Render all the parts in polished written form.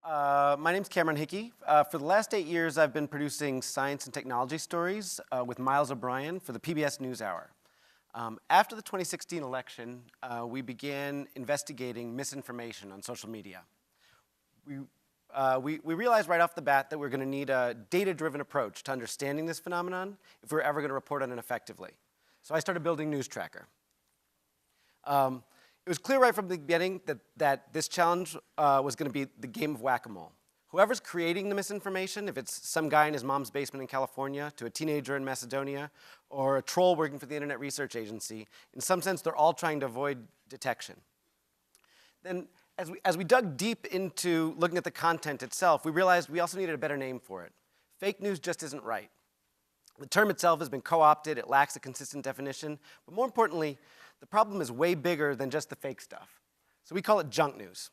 My name's Cameron Hickey. For the last 8 years, I've been producing science and technology stories with Miles O'Brien for the PBS NewsHour. After the 2016 election, we began investigating misinformation on social media. We realized right off the bat that we're going to need a data-driven approach to understanding this phenomenon if we're ever going to report on it effectively. So I started building NewsTracker. It was clear right from the beginning that this challenge was going to be the game of whack-a-mole. Whoever's creating the misinformation, if it's some guy in his mom's basement in California, to a teenager in Macedonia, or a troll working for the Internet Research Agency, in some sense, they're all trying to avoid detection. Then, as we dug deep into looking at the content itself, we realized we also needed a better name for it. Fake news just isn't right. The term itself has been co-opted, it lacks a consistent definition, but more importantly, the problem is way bigger than just the fake stuff. So we call it junk news.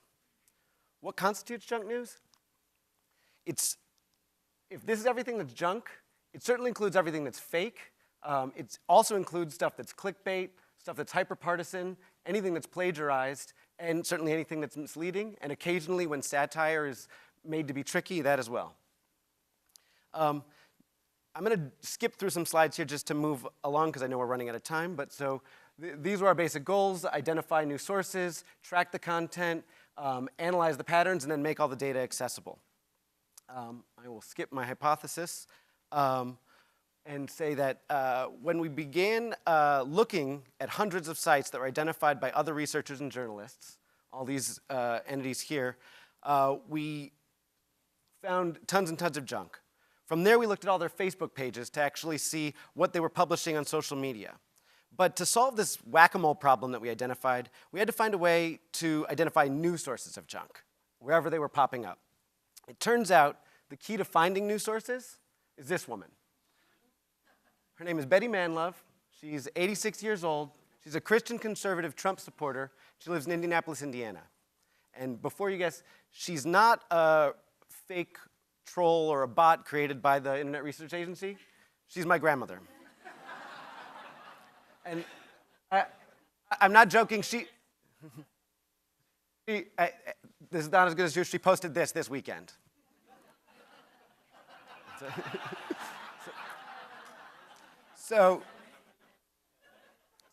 What constitutes junk news? If this is everything that's junk, it certainly includes everything that's fake. It also includes stuff that's clickbait, stuff that's hyperpartisan, anything that's plagiarized, and certainly anything that's misleading, and occasionally when satire is made to be tricky, that as well. I'm going to skip through some slides here just to move along because I know we're running out of time, but so these were our basic goals: identify new sources, track the content, analyze the patterns, and then make all the data accessible. I will skip my hypothesis and say that when we began looking at hundreds of sites that were identified by other researchers and journalists, all these entities here, we found tons and tons of junk. From there, we looked at all their Facebook pages to actually see what they were publishing on social media. But to solve this whack-a-mole problem that we identified, we had to find a way to identify new sources of junk, wherever they were popping up. It turns out the key to finding new sources is this woman. Her name is Betty Manlove. She's 86 years old. She's a Christian conservative Trump supporter. She lives in Indianapolis, Indiana. And before you guess, she's not a fake troll or a bot created by the Internet Research Agency. She's my grandmother. And I'm not joking. This is not as good as you. She posted this weekend. So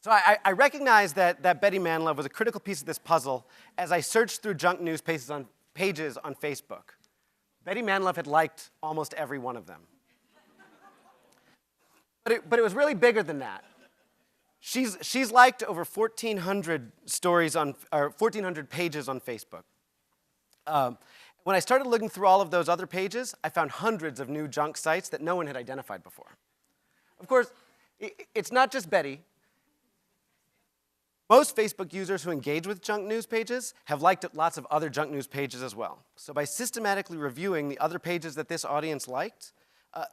I recognized that Betty Manlove was a critical piece of this puzzle as I searched through junk news pages on Facebook. Betty Manlove had liked almost every one of them. But it was really bigger than that. She's liked over 1,400 stories or 1,400 pages on Facebook. When I started looking through all of those other pages, I found hundreds of new junk sites that no one had identified before. Of course, it's not just Betty. Most Facebook users who engage with junk news pages have liked lots of other junk news pages as well. So by systematically reviewing the other pages that this audience liked,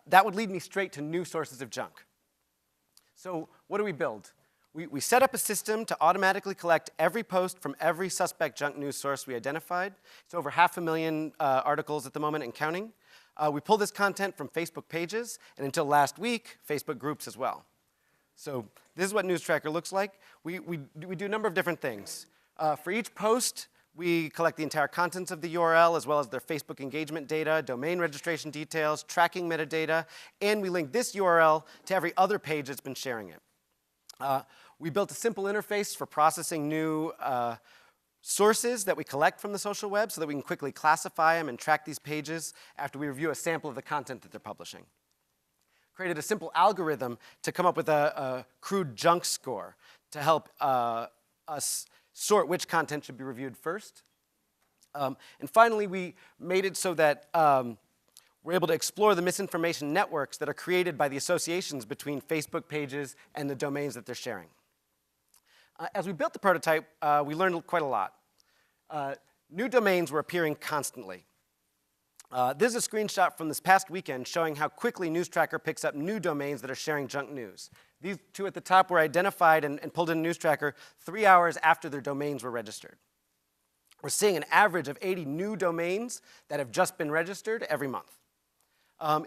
that would lead me straight to new sources of junk. So what do we build? We set up a system to automatically collect every post from every suspect junk news source we identified. It's over 500,000 articles at the moment and counting. We pull this content from Facebook pages, and until last week, Facebook groups as well. So this is what NewsTracker looks like. We do a number of different things. For each post, we collect the entire contents of the URL, as well as their Facebook engagement data, domain registration details, tracking metadata, and we link this URL to every other page that's been sharing it. We built a simple interface for processing new sources that we collect from the social web so that we can quickly classify them and track these pages after we review a sample of the content that they're publishing. Created a simple algorithm to come up with a crude junk score to help us sort which content should be reviewed first. And finally, we made it so that we're able to explore the misinformation networks that are created by the associations between Facebook pages and the domains that they're sharing. As we built the prototype, we learned quite a lot. New domains were appearing constantly. This is a screenshot from this past weekend showing how quickly NewsTracker picks up new domains that are sharing junk news. These two at the top were identified and pulled in NewsTracker 3 hours after their domains were registered. We're seeing an average of 80 new domains that have just been registered every month.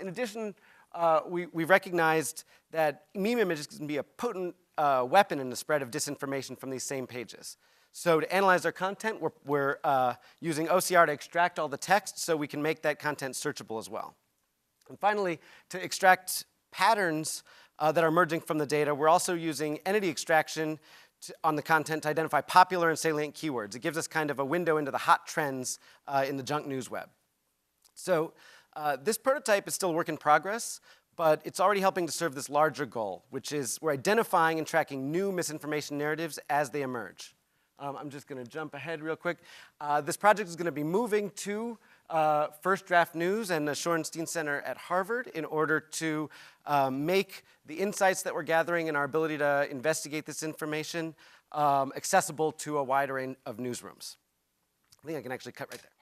In addition, we recognized that meme images can be a potent weapon in the spread of disinformation from these same pages. So to analyze our content, we're using OCR to extract all the text so we can make that content searchable as well. And finally, to extract patterns that are emerging from the data, we're also using entity extraction on the content to identify popular and salient keywords. It gives us kind of a window into the hot trends in the junk news web. So this prototype is still a work in progress, but it's already helping to serve this larger goal, which is we're identifying and tracking new misinformation narratives as they emerge. I'm just going to jump ahead real quick. This project is going to be moving to First Draft News and the Shorenstein Center at Harvard in order to make the insights that we're gathering and our ability to investigate this information accessible to a wide array of newsrooms. I think I can actually cut right there.